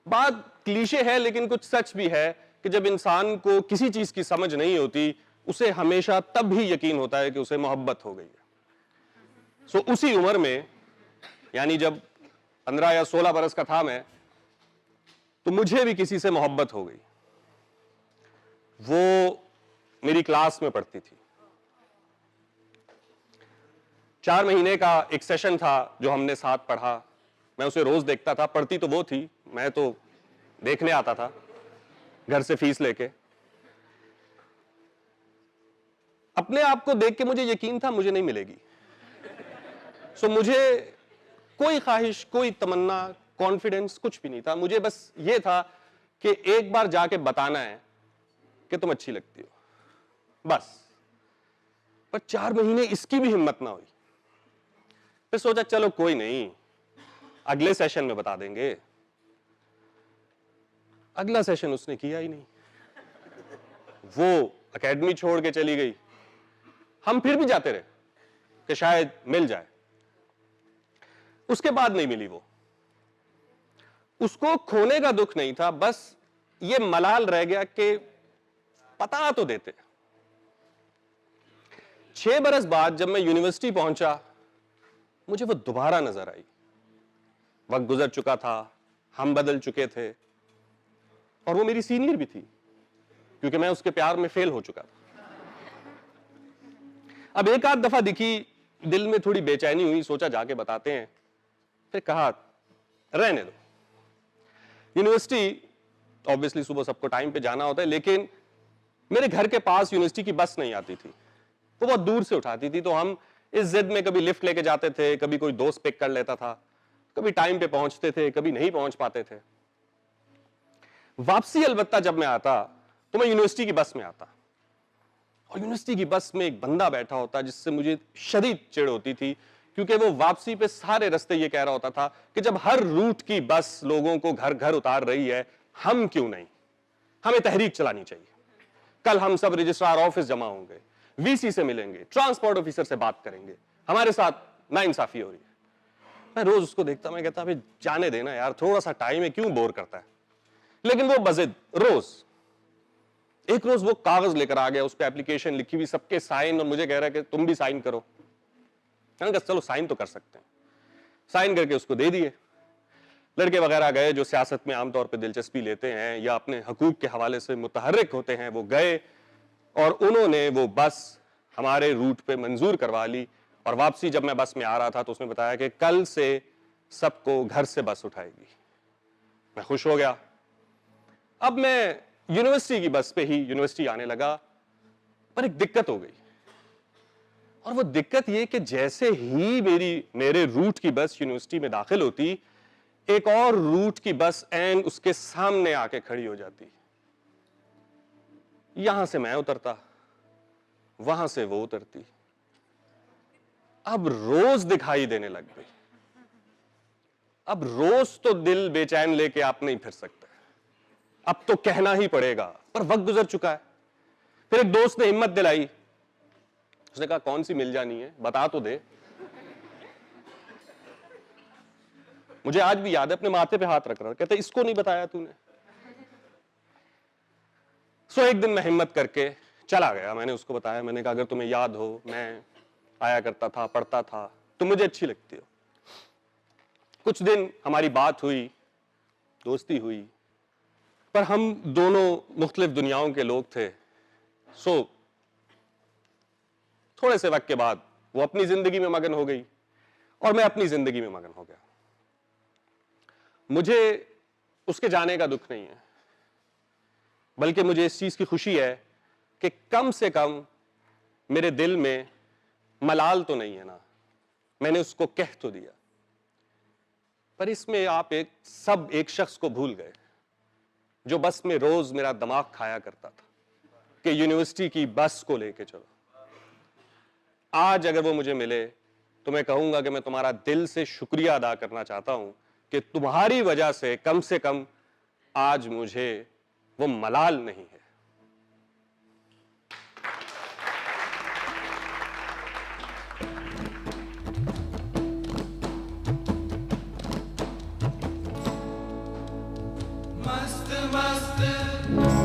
बात क्लीशे है लेकिन कुछ सच भी है कि जब इंसान को किसी चीज की समझ नहीं होती, उसे हमेशा तब भी यकीन होता है कि उसे मोहब्बत हो गई है। सो उसी उम्र में, यानी जब 15 या 16 बरस का था मैं, तो मुझे भी किसी से मोहब्बत हो गई। वो मेरी क्लास में पढ़ती थी। 4 महीने का एक सेशन था जो हमने साथ पढ़ा। मैं उसे रोज देखता था, पढ़ती तो वो थी, मैं तो देखने आता था घर से फीस लेके। अपने आप को देख के मुझे यकीन था मुझे नहीं मिलेगी। सो मुझे कोई ख्वाहिश, कोई तमन्ना, कॉन्फिडेंस कुछ भी नहीं था। मुझे बस ये था कि एक बार जाके बताना है कि तुम अच्छी लगती हो, बस। पर 4 महीने इसकी भी हिम्मत ना हुई। फिर सोचा चलो कोई नहीं, अगले सेशन में बता देंगे। अगला सेशन उसने किया ही नहीं। वो एकेडमी छोड़ के चली गई। हम फिर भी जाते रहे कि शायद मिल जाए। उसके बाद नहीं मिली वो। उसको खोने का दुख नहीं था, बस ये मलाल रह गया कि पता तो देते। 6 बरस बाद जब मैं यूनिवर्सिटी पहुंचा, मुझे वो दोबारा नजर आई। वक्त गुजर चुका था, हम बदल चुके थे, और वो मेरी सीनियर भी थी क्योंकि मैं उसके प्यार में फेल हो चुका था। अब एक आध दफा दिखी, दिल में थोड़ी बेचैनी हुई, सोचा जाके बताते हैं। फिर कहा रहने दो। यूनिवर्सिटी ऑब्वियसली सुबह सबको टाइम पे जाना होता है, लेकिन मेरे घर के पास यूनिवर्सिटी की बस नहीं आती थी। वो बहुत दूर से उठाती थी, तो हम इस जिद में कभी लिफ्ट लेके जाते थे, कभी कोई दोस्त पिक कर लेता था, कभी टाइम पे पहुंचते थे, कभी नहीं पहुंच पाते थे। वापसी अलबत्ता जब मैं आता तो मैं यूनिवर्सिटी की बस में आता, और यूनिवर्सिटी की बस में एक बंदा बैठा होता जिससे मुझे शदीद चिढ़ होती थी, क्योंकि वो वापसी पे सारे रास्ते ये कह रहा होता था कि जब हर रूट की बस लोगों को घर घर उतार रही है, हम क्यों नहीं, हमें तहरीक चलानी चाहिए। कल हम सब रजिस्ट्रार ऑफिस जमा होंगे, वीसी से मिलेंगे, ट्रांसपोर्ट ऑफिसर से बात करेंगे, हमारे साथ नाइंसाफी हो रही है। मैं रोज उसको देखता, मैं कहता अभी जाने देना यार, थोड़ा सा टाइम है, क्यों बोर करता है। लेकिन वो बजिद रोज, एक रोज वो कागज लेकर आ गया, उस पर एप्लीकेशन लिखी हुई, सबके साइन, और मुझे कह रहा है कि तुम भी साइन करो। मैंने कहा चलो साइन तो कर सकते हैं। साइन करके उसको दे दिए। लड़के वगैरह गए जो सियासत में आमतौर पर दिलचस्पी लेते हैं या अपने हकूक के हवाले से मुतहर्रिक होते हैं, वो गए और उन्होंने वो बस हमारे रूट पे मंजूर करवा ली। और वापसी जब मैं बस में आ रहा था तो उसने बताया कि कल से सबको घर से बस उठाएगी। मैं खुश हो गया। अब मैं यूनिवर्सिटी की बस पे ही यूनिवर्सिटी आने लगा, पर एक दिक्कत हो गई। और वो दिक्कत ये कि जैसे ही मेरे रूट की बस यूनिवर्सिटी में दाखिल होती, एक और रूट की बस एन उसके सामने आके खड़ी हो जाती। यहां से मैं उतरता, वहां से वो उतरती। अब रोज दिखाई देने लग गई। अब रोज तो दिल बेचैन लेके आप नहीं फिर सकते, अब तो कहना ही पड़ेगा, पर वक्त गुजर चुका है। फिर एक दोस्त ने हिम्मत दिलाई, उसने कहा कौन सी मिल जानी है, बता तो दे। मुझे आज भी याद है, अपने माथे पे हाथ रख रहा, कहते इसको नहीं बताया तूने। सो एक दिन मैं हिम्मत करके चला गया, मैंने उसको बताया, मैंने कहा अगर तुम्हें याद हो, मैं आया करता था, पढ़ता था, तुम मुझे अच्छी लगती हो। कुछ दिन हमारी बात हुई, दोस्ती हुई, पर हम दोनों मुख्तलिफ दुनियाओं के लोग थे। सो थोड़े से वक्त के बाद वो अपनी जिंदगी में मगन हो गई और मैं अपनी जिंदगी में मगन हो गया। मुझे उसके जाने का दुख नहीं है, बल्कि मुझे इस चीज की खुशी है कि कम से कम मेरे दिल में मलाल तो नहीं है ना, मैंने उसको कह तो दिया। पर इसमें आप एक शख्स को भूल गए जो बस में रोज मेरा दिमाग खाया करता था कि यूनिवर्सिटी की बस को लेके चलो। आज अगर वो मुझे मिले तो मैं कहूंगा कि मैं तुम्हारा दिल से शुक्रिया अदा करना चाहता हूं कि तुम्हारी वजह से कम आज मुझे वो मलाल नहीं है। मस्त मस्त